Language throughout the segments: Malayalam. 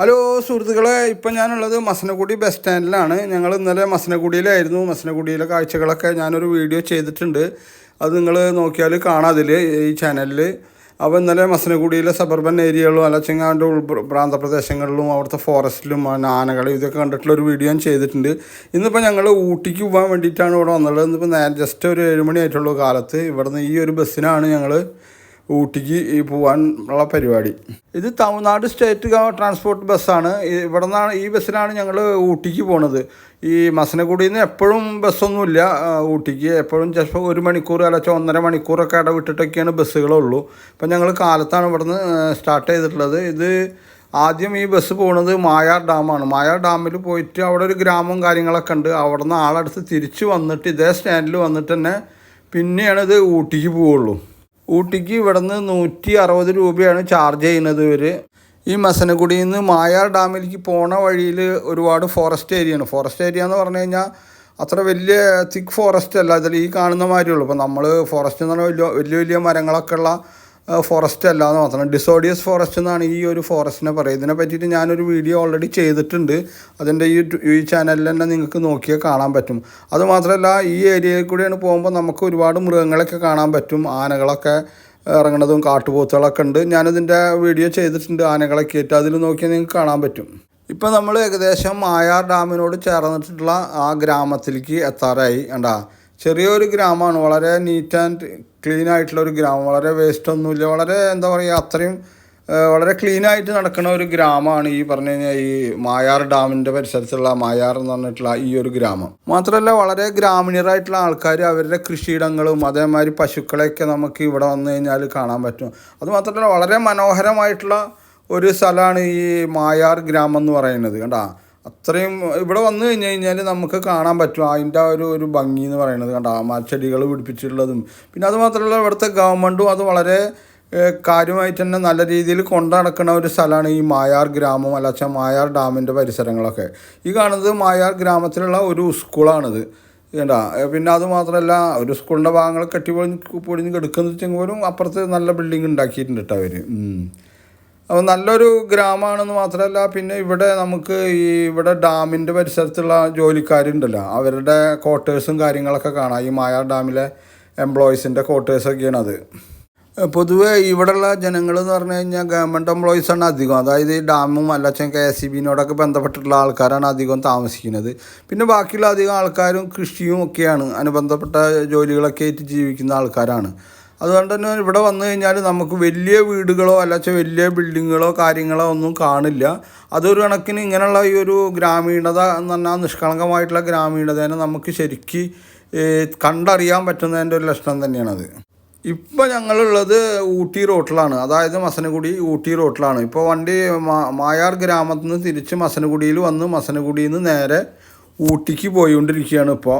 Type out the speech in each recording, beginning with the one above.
ഹലോ സുഹൃത്തുക്കളെ, ഇപ്പം ഞാനുള്ളത് മസനഗുഡി ബസ് സ്റ്റാൻഡിലാണ്. ഞങ്ങൾ ഇന്നലെ മസനഗുഡിയിലായിരുന്നു. മസനഗുഡിയിലെ കാഴ്ചകളൊക്കെ ഞാനൊരു വീഡിയോ ചെയ്തിട്ടുണ്ട്. അത് നിങ്ങൾ നോക്കിയാൽ കാണാം അതിൽ ഈ ചാനലിൽ. അപ്പോൾ ഇന്നലെ മസനഗുഡിയിലെ സബർബൻ ഏരിയകളും അലച്ചങ്ങാൻ്റെ പ്രാന്തപ്രദേശങ്ങളിലും അവിടുത്തെ ഫോറസ്റ്റിലും ആനകളും ഇതൊക്കെ കണ്ടിട്ടുള്ളൊരു വീഡിയോ ഞാൻ ചെയ്തിട്ടുണ്ട്. ഇന്നിപ്പോൾ ഞങ്ങൾ ഊട്ടിക്ക് പോകാൻ വേണ്ടിയിട്ടാണ് ഇവിടെ വന്നുള്ളത്. ഇന്നിപ്പോൾ ജസ്റ്റ് ഒരു 7 മണി ആയിട്ടുള്ള കാലത്ത് ഇവിടുന്ന് ഈ ഒരു ബസ്സിനാണ് ഞങ്ങൾ ഊട്ടിക്ക് പോകാൻ ഉള്ള പരിപാടി. ഇത് തമിഴ്നാട് സ്റ്റേറ്റ് ട്രാൻസ്പോർട്ട് ബസ്സാണ്. ഇവിടെ നിന്നാണ് ഈ ബസ്സിലാണ് ഞങ്ങൾ ഊട്ടിക്ക് പോണത്. ഈ മസനഗുഡിയിൽ നിന്ന് എപ്പോഴും ബസ്സൊന്നുമില്ല ഊട്ടിക്ക്. എപ്പോഴും ചിലപ്പോൾ 1 മണിക്കൂർ അല്ലെങ്കിൽ 1.5 മണിക്കൂറൊക്കെ ഇടവിട്ടിട്ടൊക്കെയാണ് ബസ്സുകളുള്ളൂ. ഇപ്പം ഞങ്ങൾ കാലത്താണ് ഇവിടുന്ന് സ്റ്റാർട്ട് ചെയ്തിട്ടുള്ളത്. ഇത് ആദ്യം ഈ ബസ് പോകുന്നത് മായാർ ഡാമാണ്. മായാർ ഡാമിൽ പോയിട്ട് അവിടെ ഒരു ഗ്രാമവും കാര്യങ്ങളൊക്കെ ഉണ്ട്. അവിടെ നിന്ന് ആളടുത്ത് തിരിച്ച് വന്നിട്ട് ഇതേ സ്റ്റാൻഡിൽ വന്നിട്ട് തന്നെ പിന്നെയാണ് ഇത് ഊട്ടിക്ക് പോവുള്ളൂ. ഊട്ടിക്ക് ഇവിടെ നിന്ന് 160 രൂപയാണ് ചാർജ് ചെയ്യുന്നത് ഇവർ. ഈ മസനഗുഡിയിൽ നിന്ന് മായാർ ഡാമിലേക്ക് പോണ വഴിയിൽ ഒരുപാട് ഫോറസ്റ്റ് ഏരിയയാണ്. ഫോറസ്റ്റ് ഏരിയ എന്ന് പറഞ്ഞു കഴിഞ്ഞാൽ അത്ര വലിയ തിക്ക് ഫോറസ്റ്റ് അല്ല, ഇതിൽ ഈ കാണുന്ന മാതിരിയുള്ളൂ. ഇപ്പോൾ നമ്മൾ ഫോറസ്റ്റ് എന്ന് പറഞ്ഞാൽ വലിയ വലിയ മരങ്ങളൊക്കെ ഉള്ള ഫോറസ്റ്റ് അല്ല എന്ന് മാത്രം. ഡിസോഡിയസ് ഫോറസ്റ്റ് എന്നാണ് ഈ ഒരു ഫോറസ്റ്റിനെ പറയുക. ഇതിനെ പറ്റിയിട്ട് ഞാനൊരു വീഡിയോ ഓൾറെഡി ചെയ്തിട്ടുണ്ട്. അതിൻ്റെ ഈ ചാനലിൽ തന്നെ നിങ്ങൾക്ക് നോക്കിയാൽ കാണാൻ പറ്റും. അതുമാത്രമല്ല ഈ ഏരിയയിൽ കൂടെയാണ് പോകുമ്പോൾ നമുക്ക് ഒരുപാട് മൃഗങ്ങളൊക്കെ കാണാൻ പറ്റും. ആനകളൊക്കെ ഇറങ്ങുന്നതും കാട്ടുപോത്തുകളൊക്കെ ഉണ്ട്. ഞാനിതിൻ്റെ വീഡിയോ ചെയ്തിട്ടുണ്ട് ആനകളൊക്കെ ആയിട്ട്. അതിൽ നോക്കിയാൽ നിങ്ങൾക്ക് കാണാൻ പറ്റും. ഇപ്പം നമ്മൾ ഏകദേശം മായാർ ഡാമിനോട് ചേർന്നിട്ടുള്ള ആ ഗ്രാമത്തിലേക്ക് എത്താറായി. കണ്ടാ, ചെറിയൊരു ഗ്രാമമാണ്. വളരെ നീറ്റ് ആൻഡ് ക്ലീൻ ആയിട്ടുള്ളൊരു ഗ്രാമം. വളരെ വേസ്റ്റ് ഒന്നുമില്ല. വളരെ എന്താ പറയുക, അത്രയും വളരെ ക്ലീനായിട്ട് നടക്കുന്ന ഒരു ഗ്രാമമാണ് ഈ പറഞ്ഞു കഴിഞ്ഞാൽ ഈ മായാർ ഡാമിൻ്റെ പരിസരത്തുള്ള മായാർ എന്ന് പറഞ്ഞിട്ടുള്ള ഈ ഒരു ഗ്രാമം. മാത്രമല്ല വളരെ ഗ്രാമീണരായിട്ടുള്ള ആൾക്കാർ അവരുടെ കൃഷിയിടങ്ങളും അതേമാതിരി പശുക്കളെയൊക്കെ നമുക്ക് ഇവിടെ വന്നു കഴിഞ്ഞാൽ കാണാൻ പറ്റും. അതുമാത്രമല്ല വളരെ മനോഹരമായിട്ടുള്ള ഒരു സ്ഥലമാണ് ഈ മായാർ ഗ്രാമം എന്ന് പറയുന്നത്. കണ്ടാ, അത്രയും ഇവിടെ വന്നു കഴിഞ്ഞ് കഴിഞ്ഞാൽ നമുക്ക് കാണാൻ പറ്റും അതിൻ്റെ ഒരു ഭംഗി എന്ന് പറയുന്നത്. കണ്ടാ, ചെടികൾ പിടിപ്പിച്ചിട്ടുള്ളതും പിന്നെ അതുമാത്രമല്ല ഇവിടുത്തെ ഗവൺമെൻറ്റും അത് വളരെ കാര്യമായിട്ട് തന്നെ നല്ല രീതിയിൽ കൊണ്ടു നടക്കുന്ന ഒരു സ്ഥലമാണ് ഈ മായാർ ഗ്രാമം അല്ല മായാർ ഡാമിൻ്റെ പരിസരങ്ങളൊക്കെ. ഈ കാണുന്നത് മായാർ ഗ്രാമത്തിലുള്ള ഒരു സ്കൂളാണിത്. കണ്ടാ, പിന്നെ അതുമാത്രമല്ല ഒരു സ്കൂളിൻ്റെ ഭാഗങ്ങൾ പൊടിഞ്ഞ് കെടുക്കുന്ന വെച്ചെങ്കിലും അപ്പുറത്ത് നല്ല ബിൽഡിങ് ഉണ്ടാക്കിയിട്ടുണ്ട് കേട്ടോ അവർ. അപ്പോൾ നല്ലൊരു ഗ്രാമമാണെന്ന് മാത്രമല്ല പിന്നെ ഇവിടെ നമുക്ക് ഇവിടെ ഡാമിൻ്റെ പരിസരത്തുള്ള ജോലിക്കാരുണ്ടല്ലോ അവരുടെ ക്വാർട്ടേഴ്സും കാര്യങ്ങളൊക്കെ കാണാം. ഈ മായാർ ഡാമിലെ എംപ്ലോയീസിൻ്റെ ക്വാർട്ടേഴ്സൊക്കെയാണ് അത്. പൊതുവേ ഇവിടെയുള്ള ജനങ്ങൾ എന്ന് പറഞ്ഞു കഴിഞ്ഞാൽ ഗവൺമെൻറ് എംപ്ലോയീസാണ് അധികം. അതായത് ഈ ഡാമും അല്ലച്ചൻ KSEBിനോടൊക്കെ ബന്ധപ്പെട്ടിട്ടുള്ള ആൾക്കാരാണ് അധികം താമസിക്കുന്നത്. പിന്നെ ബാക്കിയുള്ള അധികം ആൾക്കാരും കൃഷിയും ഒക്കെയാണ്, അനുബന്ധപ്പെട്ട ജോലികളൊക്കെ ആയിട്ട് ജീവിക്കുന്ന ആൾക്കാരാണ്. അതുകൊണ്ട് തന്നെ ഇവിടെ വന്നു കഴിഞ്ഞാൽ നമുക്ക് വലിയ വീടുകളോ അല്ലാച്ച വലിയ ബിൽഡിങ്ങുകളോ കാര്യങ്ങളോ ഒന്നും കാണില്ല. അതൊരു കണക്കിന് ഇങ്ങനെയുള്ള ഈ ഒരു ഗ്രാമീണത എന്ന് പറഞ്ഞാൽ നിഷ്കളങ്കമായിട്ടുള്ള ഗ്രാമീണതേനെ നമുക്ക് ശരിക്ക് കണ്ടറിയാൻ പറ്റുന്നതിൻ്റെ ഒരു ലക്ഷണം തന്നെയാണത്. ഇപ്പോൾ ഞങ്ങളുള്ളത് ഊട്ടി റോട്ടിലാണ്, അതായത് മസനഗുഡി ഊട്ടി റോട്ടിലാണ്. ഇപ്പോൾ വണ്ടി മായാർ ഗ്രാമത്തിൽ നിന്ന് തിരിച്ച് മസനഗുഡിയിൽ വന്ന് മസനഗുഡിയിൽ നിന്ന് നേരെ ഊട്ടിക്ക് പോയിക്കൊണ്ടിരിക്കുകയാണ് ഇപ്പോൾ.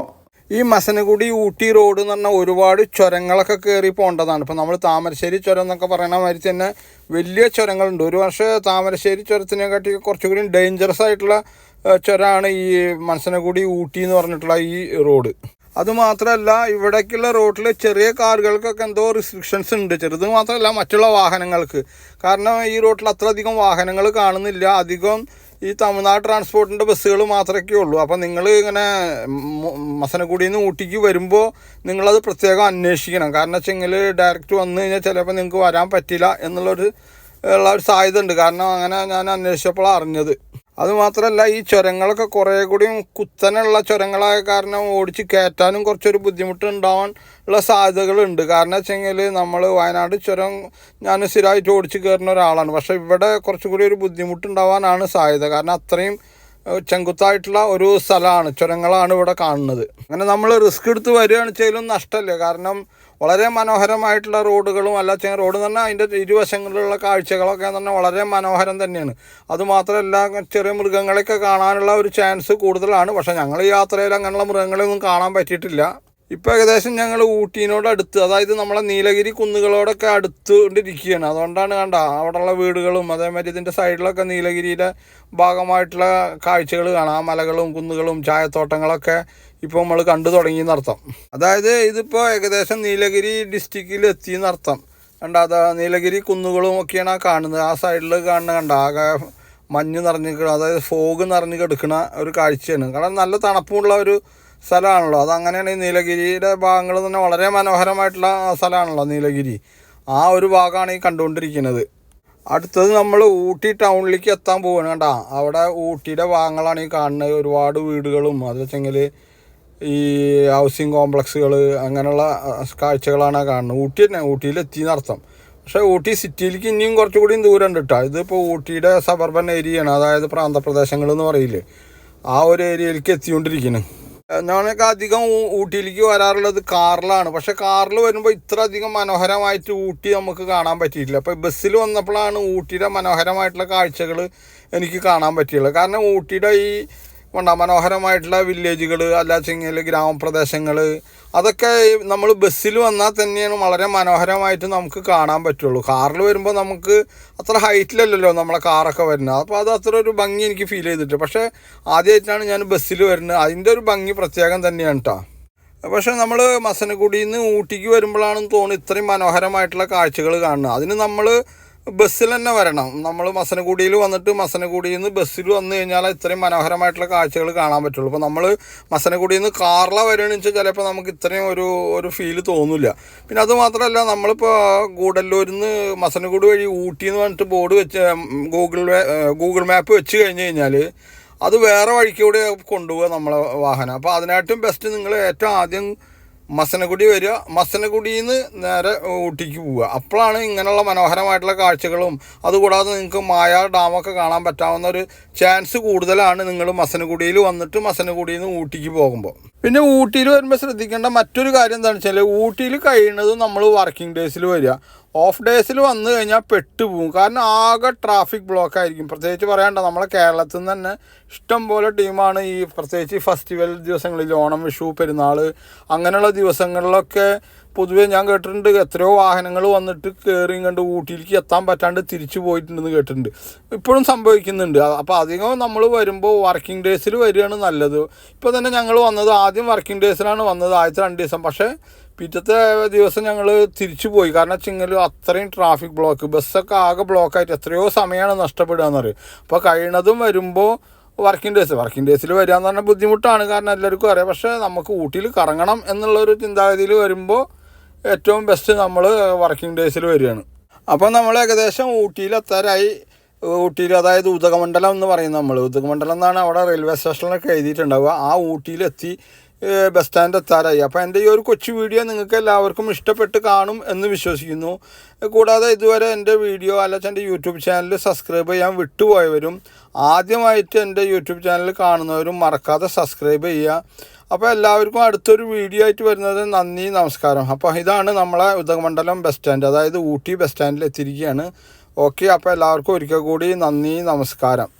ഈ മസനഗുഡി ഊട്ടി റോഡ് എന്ന് പറഞ്ഞാൽ ഒരുപാട് ചുരങ്ങളൊക്കെ കയറി പോകേണ്ടതാണ്. ഇപ്പോൾ നമ്മൾ താമരശ്ശേരി ചുരം എന്നൊക്കെ പറയുന്ന മാതിരി തന്നെ വലിയ ചുരങ്ങളുണ്ട്. ഒരു പക്ഷേ താമരശ്ശേരി ചുരത്തിനെക്കാട്ടി കുറച്ചുകൂടി ഡേഞ്ചറസ് ആയിട്ടുള്ള ചുരമാണ് ഈ മസനഗുഡി ഊട്ടി എന്ന് പറഞ്ഞിട്ടുള്ള ഈ റോഡ്. അതുമാത്രമല്ല ഇവിടേക്കുള്ള റോഡിൽ ചെറിയ കാറുകൾക്കൊക്കെ എന്തോ റിസ്ട്രിക്ഷൻസ് ഉണ്ട്. ചെറുത് മാത്രമല്ല മറ്റുള്ള വാഹനങ്ങൾക്ക്. കാരണം ഈ റോഡിൽ അത്രയധികം വാഹനങ്ങൾ കാണുന്നില്ല. അധികം ഈ തമിഴ്നാട് ട്രാൻസ്പോർട്ടിൻ്റെ ബസ്സുകൾ മാത്രമേ ഉള്ളൂ. അപ്പോൾ നിങ്ങൾ ഇങ്ങനെ മസനഗുഡിയിൽ നിന്ന് ഊട്ടിക്ക് വരുമ്പോൾ നിങ്ങളത് പ്രത്യേകം അന്വേഷിക്കണം. കാരണം വെച്ചെങ്കിൽ ഡയറക്റ്റ് വന്നു കഴിഞ്ഞാൽ ചിലപ്പോൾ നിങ്ങൾക്ക് വരാൻ പറ്റില്ല എന്നുള്ളൊരു സാധ്യത ഉണ്ട്. കാരണം അങ്ങനെ ഞാൻ അന്വേഷിച്ചപ്പോഴാണ് അറിഞ്ഞത്. അതുമാത്രമല്ല ഈ ചുരങ്ങളൊക്കെ കുറേ കൂടി കുത്തനുള്ള ചുരങ്ങളായ കാരണം ഓടിച്ച് കയറ്റാനും കുറച്ചൊരു ബുദ്ധിമുട്ട് ഉണ്ടാവാൻ ഉള്ള സാധ്യതകളുണ്ട്. കാരണം വെച്ചെങ്കിൽ നമ്മൾ വയനാട് ചുരം ഞാൻ സ്ഥിരമായിട്ട് ഓടിച്ച് കയറുന്ന ഒരാളാണ്. പക്ഷേ ഇവിടെ കുറച്ചുകൂടി ഒരു ബുദ്ധിമുട്ടുണ്ടാവാനാണ് സാധ്യത. കാരണം അത്രയും ചെങ്കുത്തായിട്ടുള്ള ഒരു സ്ഥലമാണ്, ചുരങ്ങളാണ് ഇവിടെ കാണുന്നത്. അങ്ങനെ നമ്മൾ റിസ്ക് എടുത്ത് വരികയാണ് ചെയ്യലും നഷ്ടമല്ല. കാരണം വളരെ മനോഹരമായിട്ടുള്ള റോഡുകളും റോഡ് എന്ന് പറഞ്ഞാൽ അതിൻ്റെ ഇരുവശങ്ങളിലുള്ള കാഴ്ചകളൊക്കെ എന്ന് പറഞ്ഞാൽ വളരെ മനോഹരം തന്നെയാണ്. അതുമാത്രമല്ല ചെറിയ മൃഗങ്ങളെയൊക്കെ കാണാനുള്ള ഒരു ചാൻസ് കൂടുതലാണ്. പക്ഷേ ഞങ്ങൾ ഈ യാത്രയിൽ അങ്ങനെയുള്ള മൃഗങ്ങളെയൊന്നും കാണാൻ പറ്റിയിട്ടില്ല. ഇപ്പോൾ ഏകദേശം ഞങ്ങൾ ഊട്ടീനോട് അടുത്ത്, അതായത് നമ്മളെ നീലഗിരി കുന്നുകളോടൊക്കെ അടുത്തുകൊണ്ടിരിക്കുകയാണ്. അതുകൊണ്ടാണ് കണ്ട അവിടെയുള്ള വീടുകളും അതേമാതിരി ഇതിൻ്റെ സൈഡിലൊക്കെ നീലഗിരിയിലെ ഭാഗമായിട്ടുള്ള കാഴ്ചകൾ കാണാം. മലകളും കുന്നുകളും ചായത്തോട്ടങ്ങളൊക്കെ ഇപ്പോൾ നമ്മൾ കണ്ടു തുടങ്ങിയെന്നർത്ഥം. അതായത് ഇതിപ്പോൾ ഏകദേശം നീലഗിരി ഡിസ്ട്രിക്റ്റിൽ എത്തിയെന്നർത്ഥം. കണ്ട അതാ നീലഗിരി കുന്നുകളും ഒക്കെയാണ് കാണുന്നത്. ആ സൈഡിൽ കാണുന്ന കണ്ട ആകെ മഞ്ഞ് നിറഞ്ഞ് അതായത് ഫോഗ് നിറഞ്ഞ് കിടക്കുന്ന ഒരു കാഴ്ചയാണ്. കാരണം നല്ല തണുപ്പുള്ള ഒരു സ്ഥലമാണല്ലോ. അതങ്ങനെയാണ് ഈ നീലഗിരിയുടെ ഭാഗങ്ങൾ തന്നെ വളരെ മനോഹരമായിട്ടുള്ള സ്ഥലമാണല്ലോ നീലഗിരി. ആ ഒരു ഭാഗമാണ് ഈ കണ്ടുകൊണ്ടിരിക്കുന്നത്. അടുത്തത് നമ്മൾ ഊട്ടി ടൗണിലേക്ക് എത്താൻ പോവുകയാണ്. കണ്ടാ അവിടെ ഊട്ടിയുടെ ഭാഗങ്ങളാണ് ഈ കാണുന്നത്. ഒരുപാട് വീടുകളും അത് വെച്ചെങ്കിൽ ഈ ഹൗസിങ് കോംപ്ലക്സുകൾ അങ്ങനെയുള്ള കാഴ്ചകളാണ് കാണുന്നത്. ഊട്ടി തന്നെ ഊട്ടിയിലെത്തിയെന്നർത്ഥം. പക്ഷേ ഊട്ടി സിറ്റിയിലേക്ക് ഇനിയും കുറച്ചുകൂടി ദൂരം ഉണ്ട് കേട്ടോ. ഇതിപ്പോൾ ഊട്ടിയുടെ സബർബൻ ഏരിയയാണ്, അതായത് പ്രാന്തപ്രദേശങ്ങൾ എന്ന് പറയില്ലേ, ആ ഒരു ഏരിയയിലേക്ക് എത്തിക്കൊണ്ടിരിക്കുന്നു. ഞാനൊക്കെ അധികം ഊട്ടിയിലേക്ക് വരാറുള്ളത് കാറിലാണ്. പക്ഷേ കാറിൽ വരുമ്പോൾ ഇത്ര അധികം മനോഹരമായിട്ട് ഊട്ടി നമുക്ക് കാണാൻ പറ്റിയിട്ടില്ല. അപ്പോൾ ബസ്സിൽ വന്നപ്പോഴാണ് ഊട്ടിയുടെ മനോഹരമായിട്ടുള്ള കാഴ്ചകൾ എനിക്ക് കാണാൻ പറ്റിയുള്ളത്. കാരണം ഊട്ടിയുടെ ഈ മനോഹരമായിട്ടുള്ള വില്ലേജുകൾ അല്ലാച്ചെങ്കിൽ ഗ്രാമപ്രദേശങ്ങൾ അതൊക്കെ നമ്മൾ ബസ്സിൽ വന്നാൽ തന്നെയാണ് വളരെ മനോഹരമായിട്ട് നമുക്ക് കാണാൻ പറ്റുള്ളൂ. കാറിൽ വരുമ്പോൾ നമുക്ക് അത്ര ഹൈറ്റിലല്ലല്ലോ നമ്മളെ കാറൊക്കെ വരുന്നത്. അപ്പോൾ അത് അത്ര ഒരു ഭംഗി എനിക്ക് ഫീൽ ചെയ്തിട്ട്. പക്ഷേ ആദ്യമായിട്ടാണ് ഞാൻ ബസ്സിൽ വരുന്നത്. അതിൻ്റെ ഒരു ഭംഗി പ്രത്യേകം തന്നെയാണ് കേട്ടോ. പക്ഷേ നമ്മൾ മസനഗുഡിയിൽ നിന്ന് ഊട്ടിക്ക് വരുമ്പോഴാണെന്ന് തോന്നുന്നു ഇത്രയും മനോഹരമായിട്ടുള്ള കാഴ്ചകൾ കാണുന്നത്. അതിന് നമ്മൾ ബസ്സിൽ തന്നെ വരണം. നമ്മൾ മസനഗുഡിയിൽ വന്നിട്ട് മസനഗുഡിയിൽ നിന്ന് ബസ്സിൽ വന്നു കഴിഞ്ഞാൽ ഇത്രയും മനോഹരമായിട്ടുള്ള കാഴ്ചകൾ കാണാൻ പറ്റുള്ളൂ. ഇപ്പോൾ നമ്മൾ മസനഗുഡിയിൽ നിന്ന് കാറിലാണ് വരികയെന്ന് വെച്ചാൽ ചിലപ്പോൾ നമുക്ക് ഇത്രയും ഒരു ഫീല് തോന്നില്ല. പിന്നെ അതുമാത്രമല്ല, നമ്മളിപ്പോൾ ഗൂഡല്ലൂരിൽ നിന്ന് മസനഗുഡി വഴി ഊട്ടി എന്ന് പറഞ്ഞിട്ട് ബോർഡ് വെച്ച് ഗൂഗിൾ മാപ്പ് വെച്ച് കഴിഞ്ഞ് കഴിഞ്ഞാൽ അത് വേറെ വഴിക്കൂടെ കൊണ്ടുപോകുക നമ്മളെ വാഹനം. അപ്പോൾ അതിനായിട്ടും ബെസ്റ്റ് നിങ്ങൾ ഏറ്റവും ആദ്യം മസനഗുഡി വരിക, മസനഗുഡിയിൽ നിന്ന് നേരെ ഊട്ടിക്ക് പോവുക. അപ്പോഴാണ് ഇങ്ങനെയുള്ള മനോഹരമായിട്ടുള്ള കാഴ്ചകളും അതുകൂടാതെ നിങ്ങൾക്ക് മായാർ ഡാമൊക്കെ കാണാൻ പറ്റാവുന്ന ഒരു ചാൻസ് കൂടുതലാണ് നിങ്ങൾ മസനഗുഡിയിൽ വന്നിട്ട് മസനഗുഡിയിൽ നിന്ന് ഊട്ടിക്ക് പോകുമ്പോൾ. പിന്നെ ഊട്ടിയിൽ വരുമ്പോൾ ശ്രദ്ധിക്കേണ്ട മറ്റൊരു കാര്യം എന്താണെന്ന് വെച്ചാൽ ഊട്ടിയിൽ കഴിയുന്നതും നമ്മൾ വർക്കിംഗ് ഡേയ്സിൽ വരിക. ഓഫ് ഡേയ്സിൽ വന്നു കഴിഞ്ഞാൽ പെട്ടുപോകും. കാരണം ആകെ ട്രാഫിക് ബ്ലോക്ക് ആയിരിക്കും. പ്രത്യേകിച്ച് പറയണ്ട, നമ്മളെ കേരളത്തിൽ നിന്ന് തന്നെ ഇഷ്ടം പോലെ ടീമാണ് ഈ പ്രത്യേകിച്ച് ഈ ഫെസ്റ്റിവൽ ദിവസങ്ങളിൽ, ഓണം, വിഷു, പെരുന്നാൾ അങ്ങനെയുള്ള ദിവസങ്ങളിലൊക്കെ പൊതുവേ ഞാൻ കേട്ടിട്ടുണ്ട് എത്രയോ വാഹനങ്ങൾ വന്നിട്ട് കയറി കണ്ട് ഊട്ടിയിലേക്ക് എത്താൻ പറ്റാണ്ട് തിരിച്ചു പോയിട്ടുണ്ടെന്ന് കേട്ടിട്ടുണ്ട്. ഇപ്പോഴും സംഭവിക്കുന്നുണ്ട്. അപ്പോൾ അധികം നമ്മൾ വരുമ്പോൾ വർക്കിംഗ് ഡേയ്സിൽ വരികയാണ് നല്ലത്. ഇപ്പോൾ തന്നെ ഞങ്ങൾ വന്നത് ആദ്യം വർക്കിംഗ് ഡേയ്സിലാണ് വന്നത്, ആദ്യത്തെ 2 ദിവസം. പക്ഷേ പിറ്റത്തെ ദിവസം ഞങ്ങൾ തിരിച്ചു പോയി. കാരണം വെച്ചെങ്കിൽ അത്രയും ട്രാഫിക് ബ്ലോക്ക്, ബസ്സൊക്കെ ആകെ ബ്ലോക്കായിട്ട് എത്രയോ സമയമാണ് നഷ്ടപ്പെടുക എന്ന് പറയും. അപ്പോൾ കഴിയുന്നതും വരുമ്പോൾ വർക്കിംഗ് ഡേയ്സിൽ വരിക എന്ന് പറഞ്ഞാൽ ബുദ്ധിമുട്ടാണ്, കാരണം എല്ലാവർക്കും അറിയാം. പക്ഷേ നമുക്ക് ഊട്ടിയിൽ കറങ്ങണം എന്നുള്ളൊരു ചിന്താഗതിയിൽ വരുമ്പോൾ ഏറ്റവും ബെസ്റ്റ് നമ്മൾ വർക്കിംഗ് ഡേയ്സിൽ വരികയാണ്. അപ്പോൾ നമ്മൾ ഏകദേശം ഊട്ടിയിലെത്താറായി. ഊട്ടിയിൽ, അതായത് ഉദകമണ്ഡലം എന്ന് പറയും നമ്മൾ, ഉദകമണ്ഡലം എന്നാണ് അവിടെ റെയിൽവേ സ്റ്റേഷനിലൊക്കെ എഴുതിയിട്ടുണ്ടാവുക. ആ ഊട്ടിയിലെത്തി ബസ് സ്റ്റാൻഡ് എത്താറായി. അപ്പോൾ എൻ്റെ ഈ ഒരു കൊച്ചു വീഡിയോ നിങ്ങൾക്ക് എല്ലാവർക്കും ഇഷ്ടപ്പെട്ട് കാണും എന്ന് വിശ്വസിക്കുന്നു. കൂടാതെ ഇതുവരെ എൻ്റെ വീഡിയോ അല്ലെങ്കിൽ എൻ്റെ യൂട്യൂബ് ചാനൽ സബ്സ്ക്രൈബ് ചെയ്യാൻ വിട്ടുപോയവരും ആദ്യമായിട്ട് എൻ്റെ യൂട്യൂബ് ചാനൽ കാണുന്നവരും മറക്കാതെ സബ്സ്ക്രൈബ് ചെയ്യുക. അപ്പോൾ എല്ലാവർക്കും അടുത്തൊരു വീഡിയോ ആയിട്ട് വരുന്നത് നന്ദി, നമസ്കാരം. അപ്പോൾ ഇതാണ് നമ്മളെ ഉദകമണ്ഡലം ബസ് സ്റ്റാൻഡ്, അതായത് ഊട്ടി ബസ് സ്റ്റാൻഡിൽ എത്തിയിരിക്കുകയാണ്. ഓക്കെ, അപ്പോൾ എല്ലാവർക്കും ഒരിക്കൽ കൂടി നന്ദി, നമസ്കാരം.